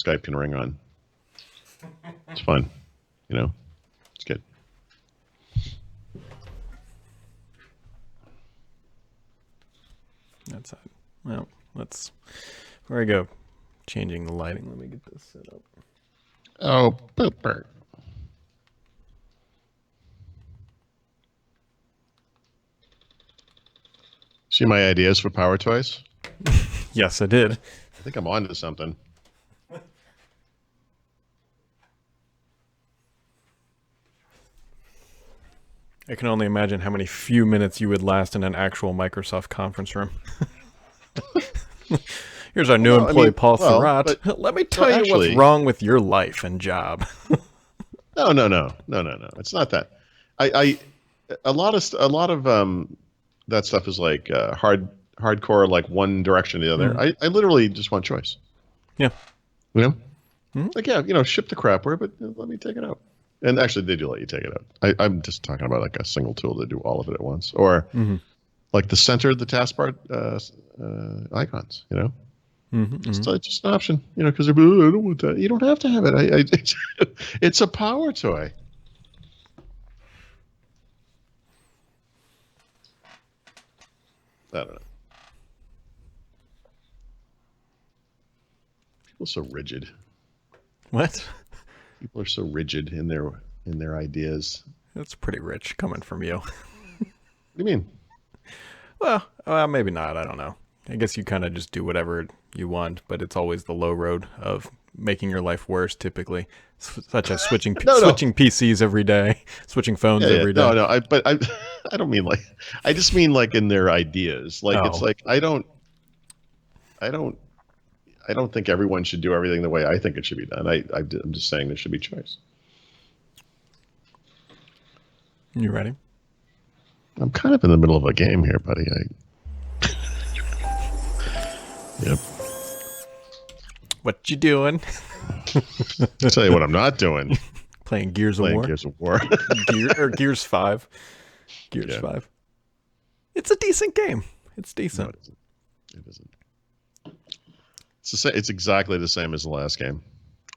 Skype can ring on. It's fun, It's good. That's it. Well, where I go, changing the lighting. Let me get this set up. Oh, pooper. See my ideas for Power Toys? Yes, I did. I think I'm on to something. I can only imagine how many few minutes you would last in an actual Microsoft conference room. Here's our new employee, Paul Surratt. Let me tell you what's wrong with your life and job. No. It's not that. A lot of that stuff is like hardcore, like one direction or the other. Mm-hmm. I literally just want choice. Yeah. Mm-hmm. Like, ship the crapware, but let me take it out. And actually, they do let you take it out. I'm just talking about like a single tool to do all of it at once, or like the center of the taskbar icons. It's just an option. Because I don't want that. You don't have to have it. It's a power toy. I don't know. People are so rigid. What? People are so rigid in their ideas. That's pretty rich coming from you. What do you mean? Well, maybe not. I don't know. I guess you kind of just do whatever you want, but it's always the low road of making your life worse, typically, such as switching PCs every day, switching phones every day. No. I don't mean like. I just mean like in their ideas. Like It's like I don't think everyone should do everything the way I think it should be done. I'm just saying there should be choice. You ready? I'm kind of in the middle of a game here, buddy. Yep. What you doing? I'll tell you what I'm not doing. Playing Gears of War. Gears of War. Gears 5. Gears 5. It's a decent game. It's decent. No, it isn't. It's exactly the same as the last game,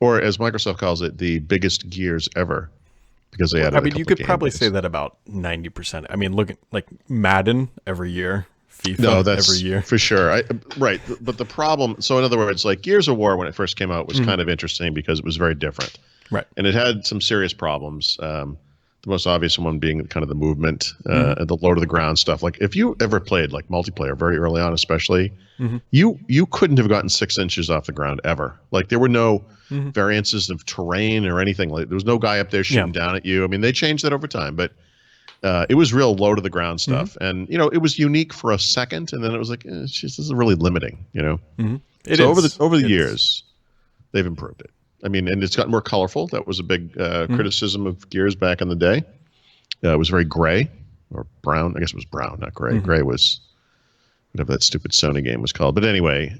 or as Microsoft calls it, the biggest Gears ever, because they added. You could probably say that about 90%. I mean, look at like Madden every year, FIFA every year, for sure. Right, but the problem. So in other words, like Gears of War when it first came out was kind of interesting because it was very different, right? And it had some serious problems. The most obvious one being kind of the movement, and the low to the ground stuff. Like if you ever played like multiplayer very early on, especially, you couldn't have gotten 6 inches off the ground ever. Like there were no variances of terrain or anything. Like there was no guy up there shooting down at you. I mean, they changed that over time, but it was real low to the ground stuff, and it was unique for a second, and then it was like, this is really limiting. Over the years, they've improved it. I mean, and it's gotten more colorful. That was a big criticism of Gears back in the day. It was very gray or brown. I guess it was brown, not gray. Gray was whatever that stupid Sony game was called. But anyway,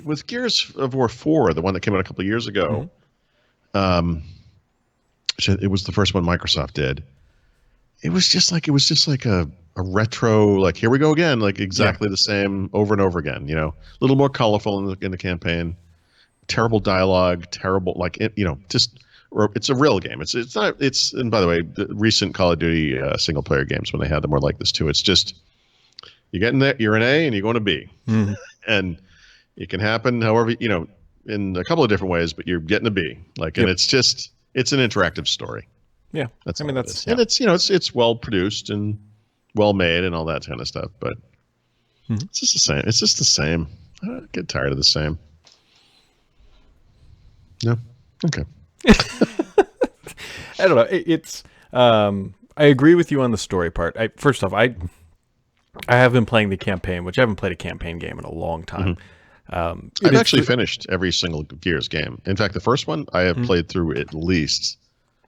with Gears of War 4, the one that came out a couple of years ago, it was the first one Microsoft did. It was just like a retro, like here we go again, like exactly the same over and over again. A little more colorful in the campaign. Terrible dialogue, terrible just it's a real game. It's not. And by the way, the recent Call of Duty single player games when they had them were like this too. It's just you get in there, you're an A and you're going to B, and it can happen however in a couple of different ways, but you're getting a B. And it's an interactive story. Yeah, that's and it's well produced and well made and all that kind of stuff. But it's just the same. It's just the same. I get tired of the same. No. Okay. I don't know. It's. I agree with you on the story part. First off, I have been playing the campaign, which I haven't played a campaign game in a long time. I've actually finished every single Gears game. In fact, the first one I have played through at least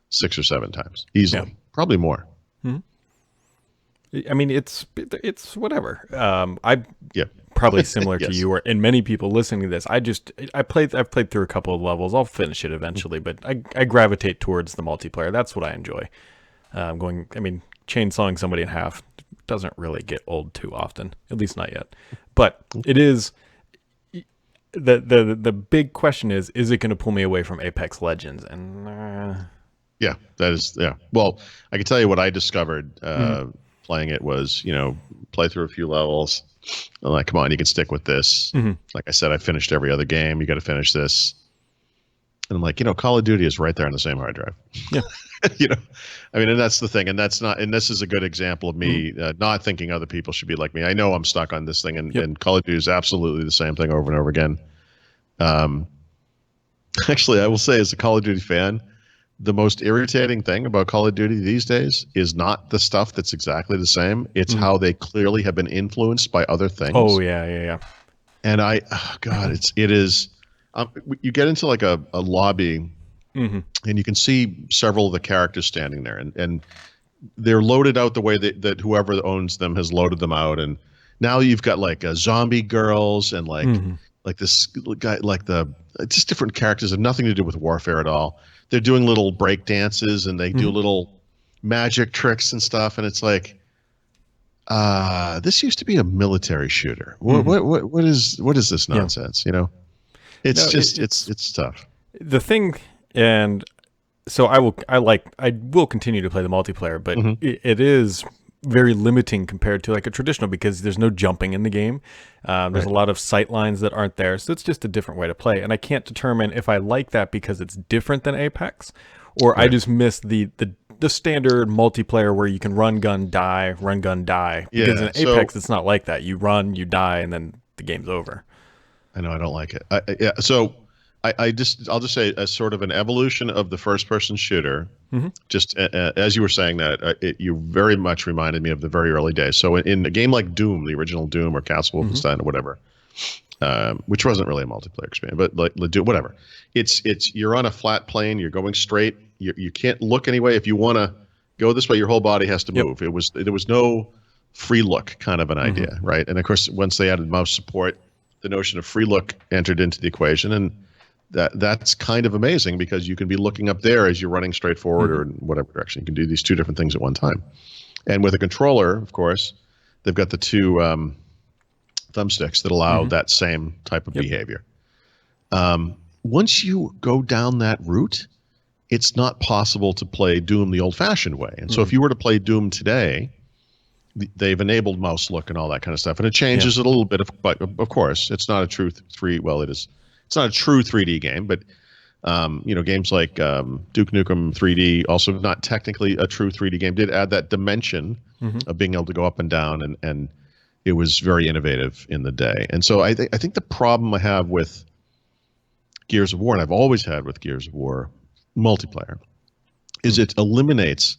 6 or 7 times, easily, probably more. I mean, it's whatever. Probably similar to you, and many people listening to this. I've played through a couple of levels. I'll finish it eventually, but I gravitate towards the multiplayer. That's what I enjoy. Chainsawing somebody in half doesn't really get old too often, at least not yet. But it is. the big question is it going to pull me away from Apex Legends? And Yeah, that is, yeah. Well, I can tell you what I discovered mhm. playing it was, play through a few levels. I'm like, come on, you can stick with this. Mhm. Like I said, I finished every other game. You got to finish this. And I'm like, Call of Duty is right there on the same hard drive. Yeah. you know, I mean, and that's the thing. And that's not, and this is a good example of Mhm. me not thinking other people should be like me. I know I'm stuck on this thing, and, Yep. and Call of Duty is absolutely the same thing over and over again. Um, Actually, I will say, as a Call of Duty fan, the most irritating thing about Call of Duty these days is not the stuff that's exactly the same. It's Mhm. how they clearly have been influenced by other Oh things. yeah, yeah, yeah. And oh God, it is. You get into like a lobby, Mhm. and you can see several of the characters standing there, and they're loaded out the way that whoever owns them has loaded them out, and now you've got like zombie girls and Mhm. like this guy, like the just different characters have nothing to do with warfare at all. They're doing little break dances, and they do Mhm. little magic tricks and stuff, and it's like, this used to be a military shooter. What Mhm. what what what is this Yeah. nonsense? It's No, just it's it's tough. the thing, and so I will continue to play the multiplayer, but Hmm. it is very limiting compared to like a traditional because there's no jumping in the game. There's a Right. lot of sight lines that aren't there, so it's just a different way to play. And I can't determine if I like that because it's different than Apex, or I Right. just miss the standard multiplayer where you can run, gun, die, run, gun, die. Because Yeah. in So Apex, it's not like that. You run, you die, and then the game's over. I know I don't like it. Yeah. So I'll just say, as sort of an evolution of the first person shooter. Hmm. Just as you were saying that, you very much reminded me of the very early days. So in a game like Doom, the original Doom or Castle Hmm. Wolfenstein or whatever, which wasn't really a multiplayer experience, but like Doom, whatever. It's you're on a flat plane, you're going straight. You can't look anyway. If you want to go this way, your whole body has to Yep. move. There was no free look kind of an Hmm. idea, right? And of course, once they added mouse support, the notion of free look entered into the equation, and that's kind of amazing because you can be looking up there as you're running straight forward Hmm. or in whatever direction. You can do these two different things at one time. And with a controller, of course, they've got the two thumbsticks that allow Hmm. that same type of Yep. behavior. Once you go down that route, it's not possible to play Doom the old-fashioned way. And so Hmm. if you were to play Doom today, they've enabled mouse look and all that kind of stuff, and it Yeah. changes it a little bit. But of course, it's not a true three. Well, it is. It's not a true 3D game, but games like Duke Nukem 3D, also not technically a true 3D game, did add that dimension Hmm. of being able to go up and down, and it was very innovative in the day. And so I think the problem I have with Gears of War, and I've always had with Gears of War multiplayer, is it eliminates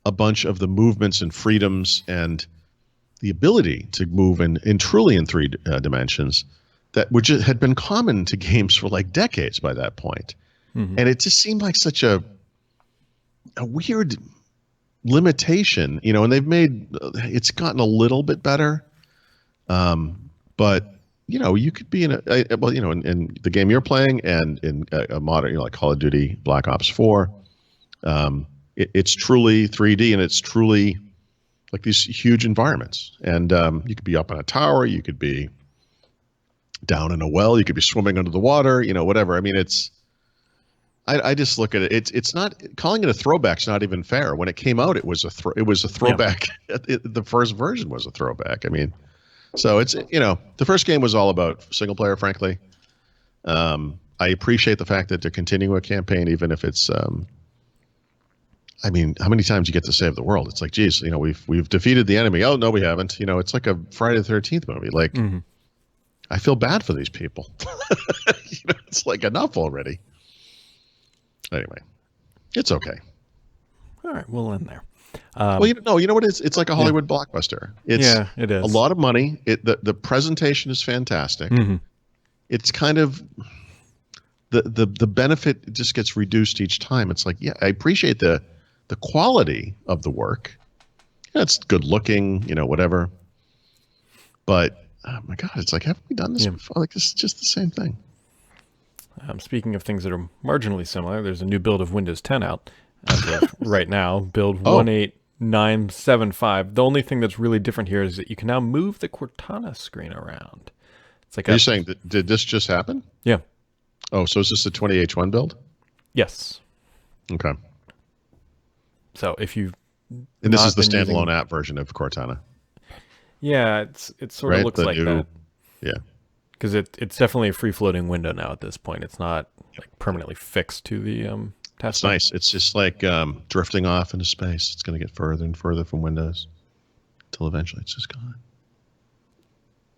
a bunch of the movements and freedoms and the ability to move in truly in three dimensions that had been common to games for like decades by that point. Hmm. And it just seemed like such a weird limitation, and they've made it's gotten a little bit better. But you could be in in the game you're playing and in a modern, like Call of Duty Black Ops 4, it's truly 3D, and it's truly like these huge environments. And you could be up in a tower, you could be down in a well, you could be swimming under the water, whatever. I mean, I just look at it. It's not, calling it a throwback's not even fair. When it came out, it was a Yeah. throwback. The first version was a throwback. I mean, so it's the first game was all about single player. Frankly, I appreciate the fact that they're continuing a campaign, even if it's. I mean, how many times you get to save the world? It's like, geez, we've defeated the enemy. Oh no, we haven't. It's like a Friday the 13th movie. Like, Hmm. I feel bad for these people. It's like enough already. Anyway, it's okay. All right, we'll end there. Well, you know what it is? It's like a Yeah. Hollywood blockbuster. It's Yeah, it is. a lot of money. The presentation is fantastic. Hmm. It's kind of the benefit just gets reduced each time. It's like, yeah, I appreciate the quality of the work. Yeah, it's good looking, whatever. But oh my God, it's like, haven't we done this Yeah. before? Like, it's just the same thing. Speaking of things that are marginally similar, there's a new build of Windows 10 out as of right now, build Oh. 18975. The only thing that's really different here is that you can now move the Cortana screen around. It's like Are you saying did this just happen? yeah. Oh, so is this the 20H1 build? Yes. Okay. So if you And this is the standalone app version of Cortana. Yeah, it sort of looks like that. Yeah. Because it's definitely a free floating window now at this point. It's not like permanently fixed to the task. It's nice. It's just like drifting off into space. It's going to get further and further from Windows until eventually it's just gone.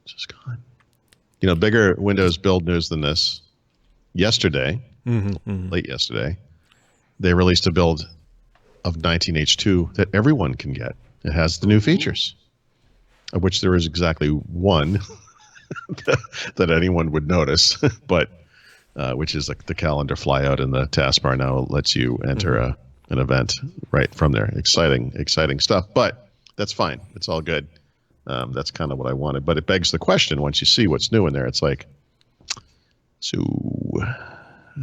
It's just gone. You know, bigger Windows build news than this. Yesterday, late yesterday, they released a build of 19H2 that everyone can get. It has the new features, of which there is exactly one that anyone would notice, but which is like the calendar flyout in the taskbar now lets you enter an event right from there. Exciting stuff, but that's fine. It's all good. That's kind of what I wanted, but it begs the question once you see what's new in there, it's like, so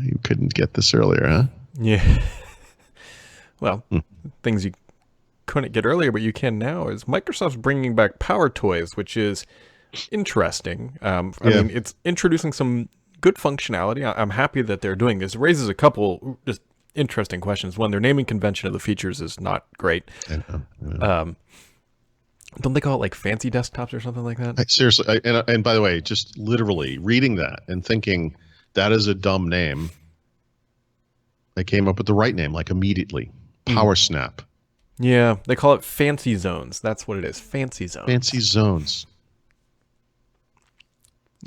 you couldn't get this earlier, huh? Yeah. Well, things you couldn't get earlier, but you can now is Microsoft's bringing back Power Toys, which is interesting. I mean, it's introducing some good functionality. I'm happy that they're doing this. It raises a couple just interesting questions. One, their naming convention of the features is not great. Don't they call it like fancy desktops or something like that? Seriously, and by the way, just literally reading that and thinking that is a dumb name, I came up with the right name like immediately. Power Snap. Yeah, they call it Fancy Zones. That's what it is. Fancy Zones. Fancy Zones.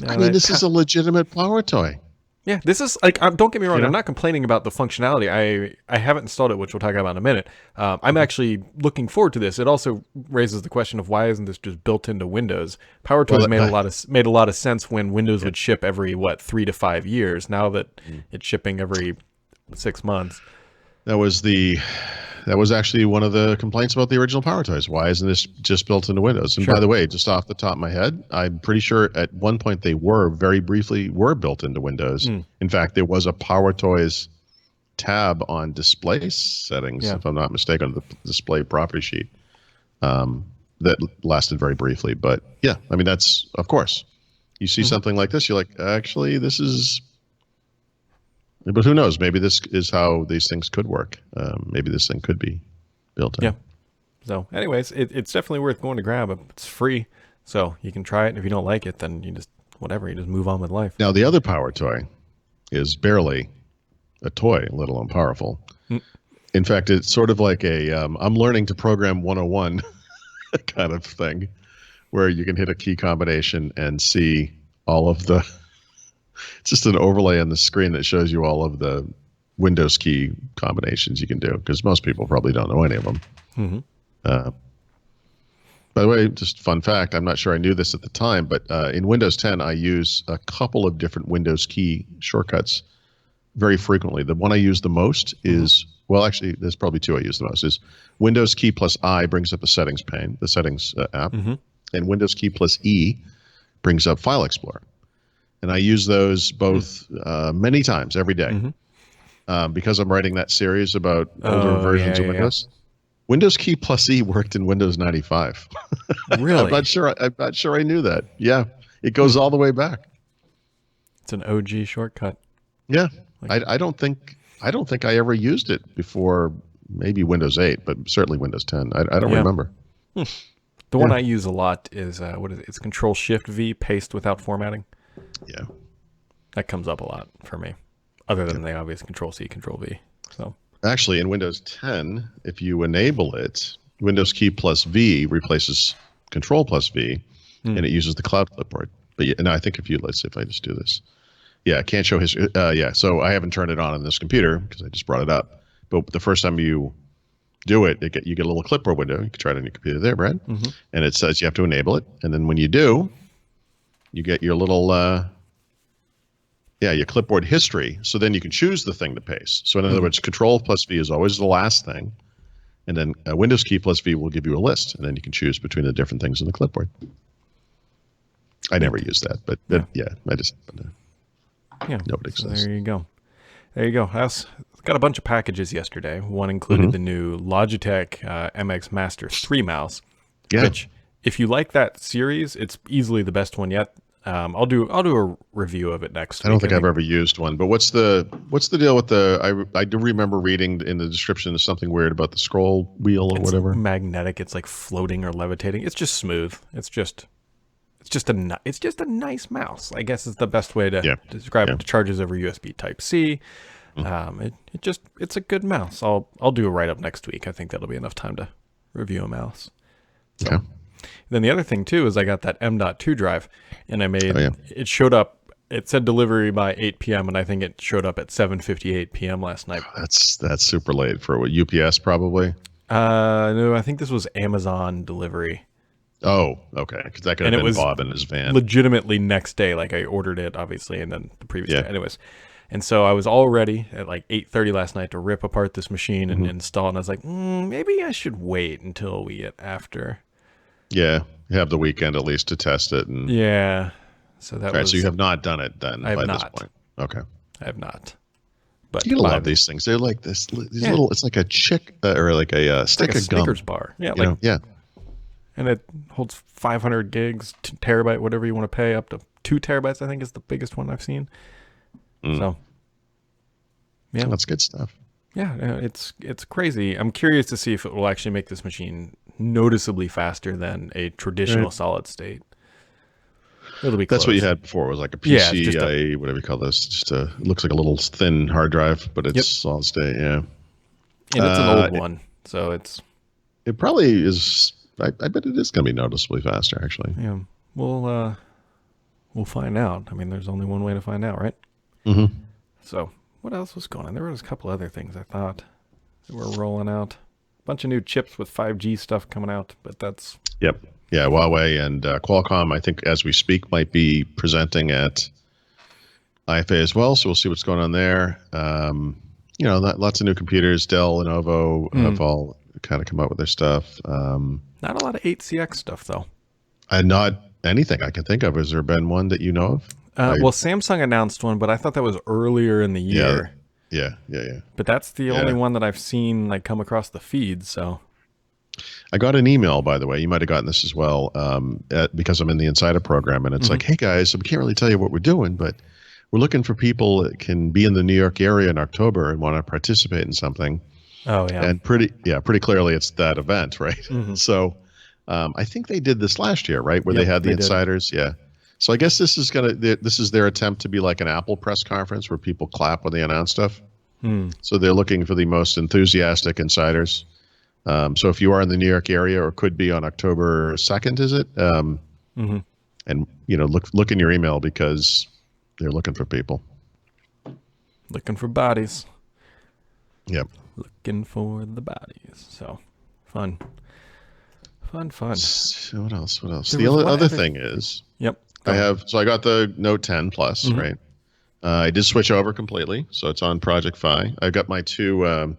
I mean, this is a legitimate power toy. Yeah, this is like, don't get me wrong, I'm not complaining about the functionality. I haven't installed it, which we'll talk about in a minute. I'm actually looking forward to this. It also raises the question of why isn't this just built into Windows? Power Toys made a lot of sense when Windows would ship every 3 to 5 years. Now that it's shipping every 6 months. That was actually one of the complaints about the original Power Toys. Why isn't this just built into Windows? And by the way, just off the top of my head, I'm pretty sure at one point they very briefly built into Windows. In fact, there was a Power Toys tab on display settings, if I'm not mistaken, on the display property sheet that lasted very briefly. But yeah, I mean, that's, of course, you see something like this, you're like, actually, this is... But who knows? Maybe this is how these things could work. Maybe this thing could be built in. Yeah. So anyways, it's definitely worth going to grab. It's free, so you can try it. And if you don't like it, then you just move on with life. Now, the other power toy is barely a toy, let alone powerful. In fact, it's sort of like a I'm learning to program 101 kind of thing, where you can hit a key combination and see all of the... It's just an overlay on the screen that shows you all of the Windows key combinations you can do, because most people probably don't know any of them. By the way, just fun fact, I'm not sure I knew this at the time, but in Windows 10, I use a couple of different Windows key shortcuts very frequently. The one I use the most is, well, actually, there's probably two I use the most, is Windows key plus I brings up the settings pane, the settings app, and Windows key plus E brings up File Explorer. And I use those both many times every day because I'm writing that series about older versions of Windows. Windows key plus E worked in Windows 95. Really? I'm not sure I knew that. Yeah, it goes all the way back. It's an OG shortcut. Yeah, I don't think I ever used it before. Maybe Windows 8, but certainly Windows 10. I don't remember. The one I use a lot is what is it? It's Control Shift V, paste without formatting. Yeah, that comes up a lot for me, other than the obvious Control C, Control V. So actually, in Windows 10, if you enable it, Windows key plus V replaces Control plus V, and it uses the cloud clipboard. But yeah, and I think let's see if I just do this. Yeah, I can't show history. So I haven't turned it on this computer because I just brought it up. But the first time you do it, you get a little clipboard window. You can try it on your computer there, Brad. And it says you have to enable it. And then when you do, you get your little, your clipboard history. So then you can choose the thing to paste. So in other words, Control plus V is always the last thing. And then Windows key plus V will give you a list. And then you can choose between the different things in the clipboard. I never use that, but I just know what exists. There you go. I got a bunch of packages yesterday. One included the new Logitech MX Master 3 mouse, which... If you like that series, it's easily the best one yet. I'll do a review of it next I don't week. think I've ever used one, but what's the deal with I do remember reading in the description there's something weird about the scroll wheel or It's whatever. magnetic. It's like floating or levitating. It's just smooth. It's just a nice mouse. I guess is the best way to describe it. It charges over USB Type C. It's a good mouse. I'll do a write up next week. I think that'll be enough time to review a mouse. So. Okay. Then the other thing too is I got that M.2 drive, and I made it showed up. It said delivery by 8 p.m. and I think it showed up at 7:58 p.m. last night. That's super late for what, UPS probably. No, I think this was Amazon delivery. Oh, okay. Because that could have been Bob in his van. Legitimately next day, like I ordered it obviously, and then the previous day, anyways. And so I was all ready at like 8:30 last night to rip apart this machine and install. And I was like, maybe I should wait until we get after. Yeah, you have the weekend at least to test it. And so that so you have not done it then by this point. Okay. I have not. But you love these things. They're like these little. It's like a chick or like a stick of gum. Snickers bar. Yeah, and it holds 500 gigs, terabyte, whatever you want to pay, up to 2 terabytes. I think is the biggest one I've seen. So, yeah, that's good stuff. Yeah, it's crazy. I'm curious to see if it will actually make this machine noticeably faster than a traditional solid state. It'll be close. That's what you had before. It was like a PCIe, whatever you call this. Just it looks like a little thin hard drive, but it's solid state. Yeah, and it's an old one, so it probably is. I bet it is going to be noticeably faster, actually. Yeah, we'll find out. I mean, there's only one way to find out, right? Mm-hmm. So, what else was going on? There was a couple other things I thought that were rolling out. A bunch of new chips with 5G stuff coming out, but that's... Yep. Yeah, Huawei and Qualcomm, I think, as we speak, might be presenting at IFA as well, so we'll see what's going on there. Lots of new computers. Dell, Lenovo have all kind of come out with their stuff. Not a lot of 8CX stuff, though. Not anything I can think of. Has there been one that you know of? Well, Samsung announced one, but I thought that was earlier in the year. Yeah. But that's the only one that I've seen come across the feed. So I got an email, by the way. You might have gotten this as well, because I'm in the Insider program, and it's like, hey guys, we can't really tell you what we're doing, but we're looking for people that can be in the New York area in October and want to participate in something. Oh yeah, and pretty clearly it's that event, right? So I think they did this last year, right, where they had the insiders. Yeah. So I guess this is their attempt to be like an Apple press conference where people clap when they announce stuff. So they're looking for the most enthusiastic insiders. So if you are in the New York area or could be on October 2nd, is it? And look in your email because they're looking for people. Looking for bodies. Yep. Looking for the bodies. So fun. So what else? The other thing is. Yep. I got the Note 10 Plus, right? I did switch over completely, so it's on Project Fi. I've got my two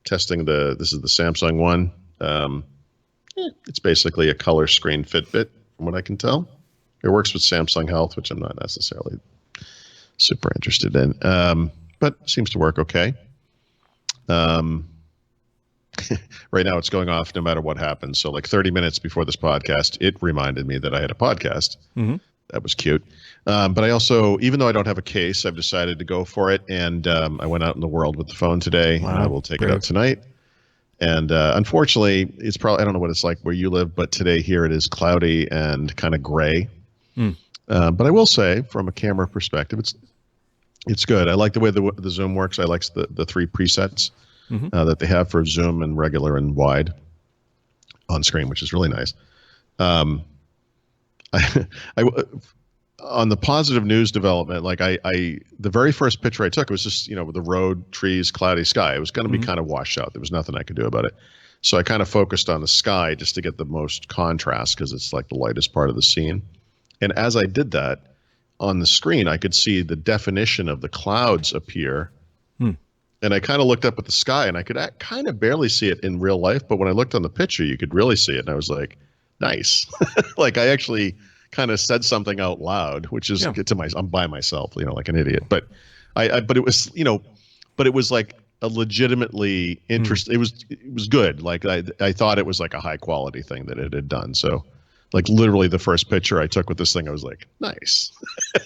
testing this is the Samsung one. It's basically a color screen Fitbit, from what I can tell. It works with Samsung Health, which I'm not necessarily super interested in, but seems to work okay. Right now it's going off no matter what happens. So like 30 minutes before this podcast, it reminded me that I had a podcast. That was cute. But I also, even though I don't have a case, I've decided to go for it. And I went out in the world with the phone today. Wow, and I will take it out tonight. And unfortunately, it's probably, I don't know what it's like where you live, but today here it is cloudy and kind of gray. But I will say, from a camera perspective, it's good. I like the way the zoom works. I like the 3 presets that they have for zoom and regular and wide on screen, which is really nice. On the positive news development, the very first picture I took, it was just, with the road, trees, cloudy sky. It was going to be kind of washed out. There was nothing I could do about it. So I kind of focused on the sky just to get the most contrast because it's like the lightest part of the scene. And as I did that, on the screen, I could see the definition of the clouds appear. And I kind of looked up at the sky and I could kind of barely see it in real life. But when I looked on the picture, you could really see it. And I was like, nice. Like I actually kind of said something out loud, which is I'm by myself, like an idiot. But but it was, but it was like a legitimately interest. It was good. Like I thought it was like a high quality thing that it had done. So like literally the first picture I took with this thing, I was like, nice.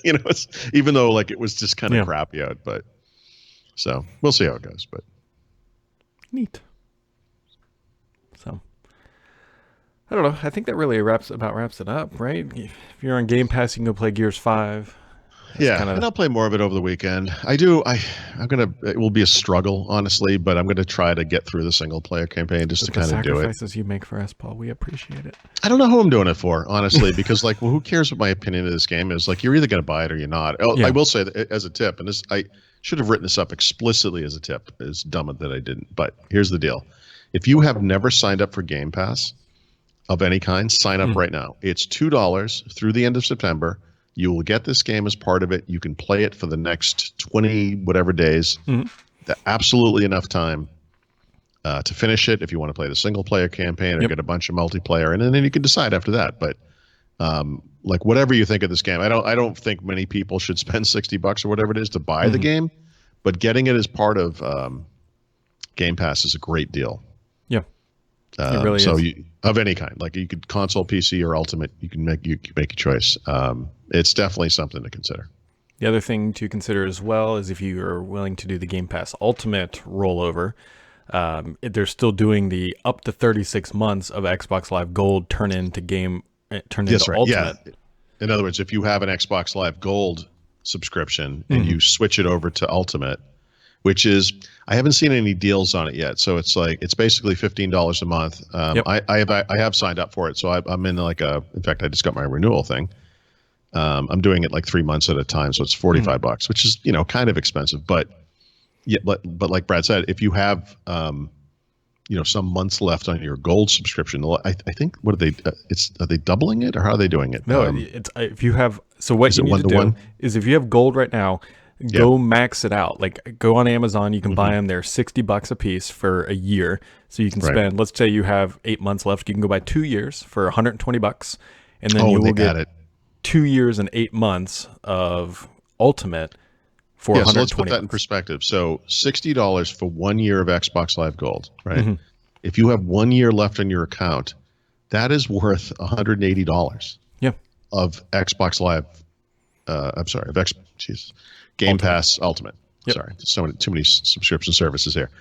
It's, even though like it was just kind of crappy out, but so we'll see how it goes. But neat. So I don't know. I think that really wraps it up, right? If you're on Game Pass, you can go play Gears 5. And I'll play more of it over the weekend. It will be a struggle, honestly, but I'm gonna try to get through the single player campaign just to kind of do it. The sacrifices you make for us, Paul, we appreciate it. I don't know who I'm doing it for, honestly, because like, well, who cares what my opinion of this game is? Like, you're either gonna buy it or you're not. I will say that as a tip, and this I should have written this up explicitly as a tip. It's dumb that I didn't, but here's the deal: if you have never signed up for Game Pass of any kind, sign up right now. It's $2 through the end of September. You will get this game as part of it. You can play it for the next 20 whatever days. Absolutely enough time to finish it if you want to play the single player campaign or get a bunch of multiplayer, and then you can decide after that. But like whatever you think of this game, I don't think many people should spend $60 or whatever it is to buy the game, but getting it as part of Game Pass is a great deal. Yeah. It really is. Of any kind, like you could console, PC, or Ultimate, you can make a choice. It's definitely something to consider. The other thing to consider as well is if you are willing to do the Game Pass Ultimate rollover, they're still doing the up to 36 months of Xbox Live Gold turn into Ultimate. Yeah. In other words, if you have an Xbox Live Gold subscription and you switch it over to Ultimate, which is, I haven't seen any deals on it yet. So it's basically $15 a month. I have signed up for it. So I'm in in fact, I just got my renewal thing. I'm doing it like 3 months at a time. So it's $45, which is, kind of expensive, but like Brad said, if you have, some months left on your gold subscription, I think, what are they, are they doubling it, or how are they doing it? No, it's, if you have, so what you need to do is, if you have gold right now, go max it out. Like, go on Amazon, you can buy them. They're $60 a piece for a year. So you can spend, let's say you have 8 months left. You can go buy 2 years for $120. And then you will get 2 years and 8 months of Ultimate for $120. So let's put that in perspective. So $60 for 1 year of Xbox Live Gold, right? If you have 1 year left on your account, that is worth $180 of Xbox Live. Game Pass Ultimate. Sorry, too many subscription services here.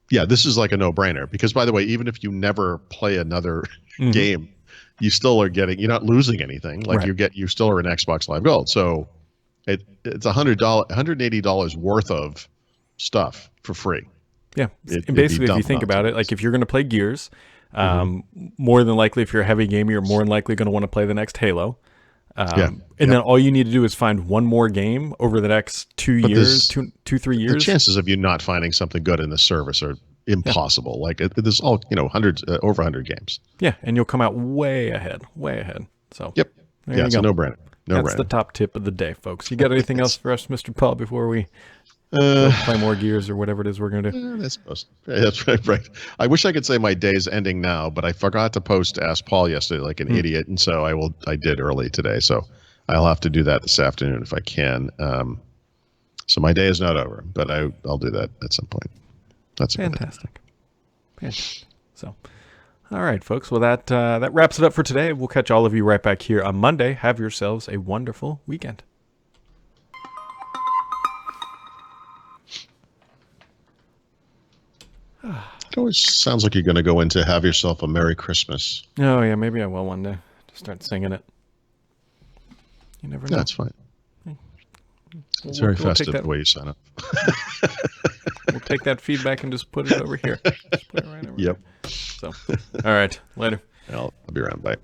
This is like a no-brainer, because, by the way, even if you never play another game, you still are you're not losing anything. Like, you still are in Xbox Live Gold. So it's $180 worth of stuff for free. Yeah. And basically, if you think about it, like, if you're going to play Gears, more than likely, if you're a heavy gamer, you're more than likely going to want to play the next Halo. And then all you need to do is find one more game over the next 2 years, 3 years. The chances of you not finding something good in this service are impossible. Like, there's all, hundreds, over 100 games. Yeah, and you'll come out way ahead. So it's a no-brainer. That's the top tip of the day, folks. You got anything else for us, Mr. Paul, before we play more Gears or whatever it is we're going to do? That's right. I wish I could say my day's ending now, but I forgot to post Ask Paul yesterday like an idiot, and so I did early today. So I'll have to do that this afternoon if I can. So my day is not over, but I'll do that at some point. That's fantastic. So, all right, folks. Well, that wraps it up for today. We'll catch all of you right back here on Monday. Have yourselves a wonderful weekend. It always sounds like you're going to go into Have Yourself a Merry Christmas. Oh, yeah, maybe I will one day. Just start singing it. You never know. That's fine. It's very festive the way you sign up. We'll take that feedback and just put it over here. Just put it right over here. So, all right. Later. I'll be around. Bye.